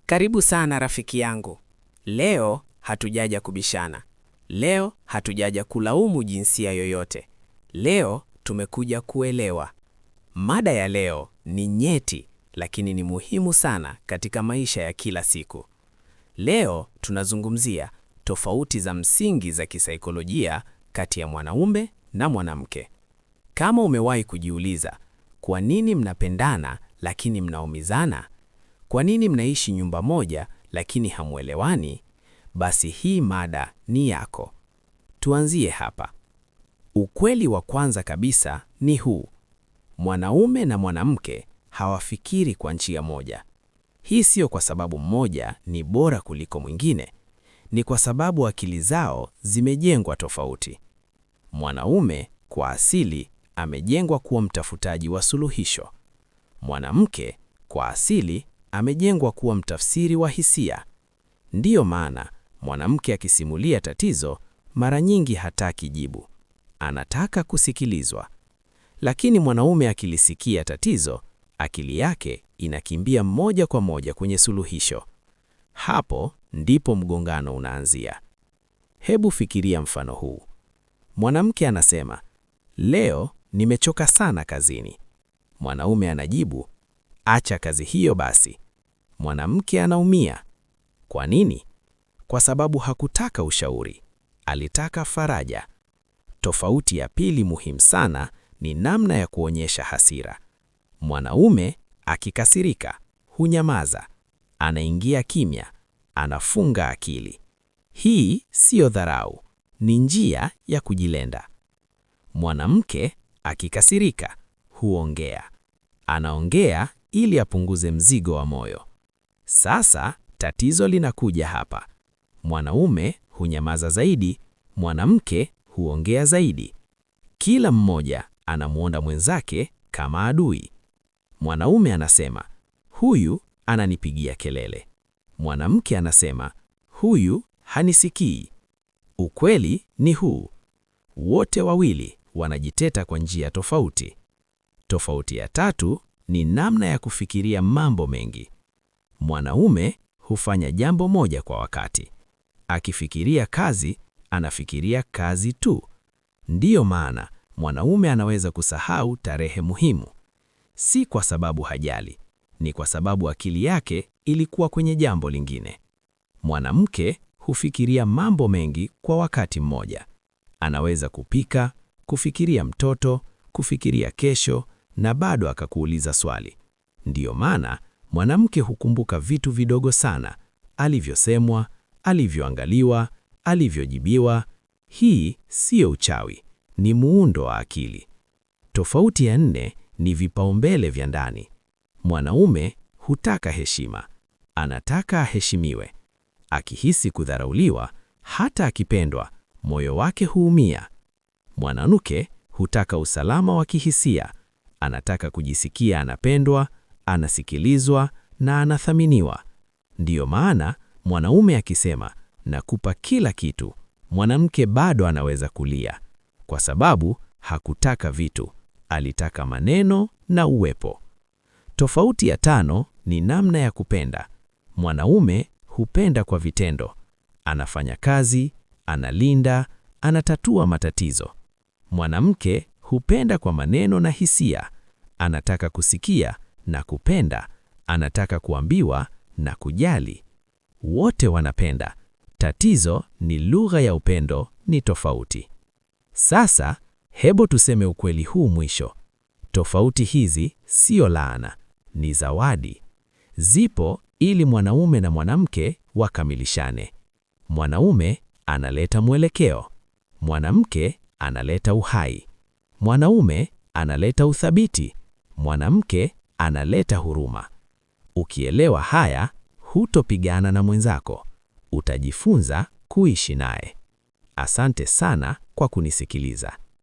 Karibu sana rafiki yangu. Leo hatujaja kubishana. Leo hatujaja kulaumu jinsia yoyote. Leo tumekuja kuelewa. Mada ya leo ni nyeti, lakini ni muhimu sana katika maisha ya kila siku. Leo tunazungumzia tofauti za msingi za kisaikolojia kati ya mwanaume na mwanamke. Kama umewahi kujiuliza, kwa nini mnapendana lakini mnaumizana? Kwa nini mnaishi nyumba moja lakini hamuelewani? Basi hii mada ni yako. Tuanzie hapa. Ukweli wa kwanza kabisa ni huu. Mwanaume na mwanamke hawafikiri kwa njia moja. Hii sio kwa sababu mmoja ni bora kuliko mwingine. Ni kwa sababu akili zao zimejengwa tofauti. Mwanaume kwa asili amejengwa kuwa mtafutaji wa suluhisho. Mwanamke kwa asili amejengwa kuwa mtafsiri wa hisia. Ndiyo maana mwanamke akisimulia tatizo mara nyingi hataki jibu. Anataka kusikilizwa. Lakini mwanaume akilisikia tatizo, akili yake inakimbia moja kwa moja kwenye suluhisho. Hapo ndipo mgongano unaanzia. Hebu fikiria mfano huu. Mwanamke anasema, "Leo nimechoka sana kazini." Mwanaume anajibu, "Acha kazi hiyo basi." Mwanamke anaumia. Kwa nini? Kwa sababu hakutaka ushauri. Alitaka faraja. Tofauti ya pili muhimu sana ni namna ya kuonyesha hasira. Mwanaume akikasirika, hunyamaza. Anaingia kimya. Anafunga akili. Hii siyo dharau, ni njia ya kujilenda. Mwanamke akikasirika, huongea. Anaongea ili apunguze mzigo wa moyo. Sasa tatizo linakuja hapa. Mwanaume hunyamaza zaidi, mwanamke huongea zaidi. Kila mmoja anamuona mwenzake kama adui. Mwanaume anasema, "Huyu ananipigia kelele." Mwanamke anasema, "Huyu hanisikii." Ukweli ni huu. Wote wawili wanajiteta kwa njia tofauti. Tofauti ya tatu ni namna ya kufikiria mambo mengi. Mwanaume hufanya jambo moja kwa wakati. Akifikiria kazi, anafikiria kazi tu. Ndiyo maana mwanaume anaweza kusahau tarehe muhimu. Si kwa sababu hajali, ni kwa sababu akili yake ilikuwa kwenye jambo lingine. Mwanamke hufikiria mambo mengi kwa wakati mmoja. Anaweza kupika, kufikiria mtoto, kufikiria kesho, na bado akakuuliza swali. Ndiyo maana mwanamke hukumbuka vitu vidogo sana, alivyosemwa, alivyoangaliwa, alivyojibiwa. Hii siyo uchawi, ni muundo wa akili. Tofauti ya nne ni vipaumbele vya ndani. Mwanaume hutaka heshima, anataka aheshimiwe. Akihisi kudharauliwa, hata akipendwa, moyo wake huumia. Mwanamke hutaka usalama wa kihisia, anataka kujisikia anapendwa, anasikilizwa na anathaminiwa. Ndiyo maana mwanaume akisema, "Nakupa kila kitu," mwanamke bado anaweza kulia, kwa sababu hakutaka vitu, alitaka maneno na uwepo. Tofauti ya tano ni namna ya kupenda. Mwanaume hupenda kwa vitendo. Anafanya kazi, analinda, anatatua matatizo. Mwanamke hupenda kwa maneno na hisia. Anataka kusikia na kupenda, anataka kuambiwa na kujali. Wote wanapenda. Tatizo ni lugha ya upendo ni tofauti. Sasa, hebu tuseme ukweli huu mwisho. Tofauti hizi sio laana, ni zawadi. Zipo ili mwanaume na mwanamke wakamilishane. Mwanaume analeta mwelekeo. Mwanamke analeta uhai. Mwanaume analeta uthabiti. Mwanamke analeta huruma. Ukielewa haya, hutopigana na mwenzako. Utajifunza kuishi naye. Asante sana kwa kunisikiliza.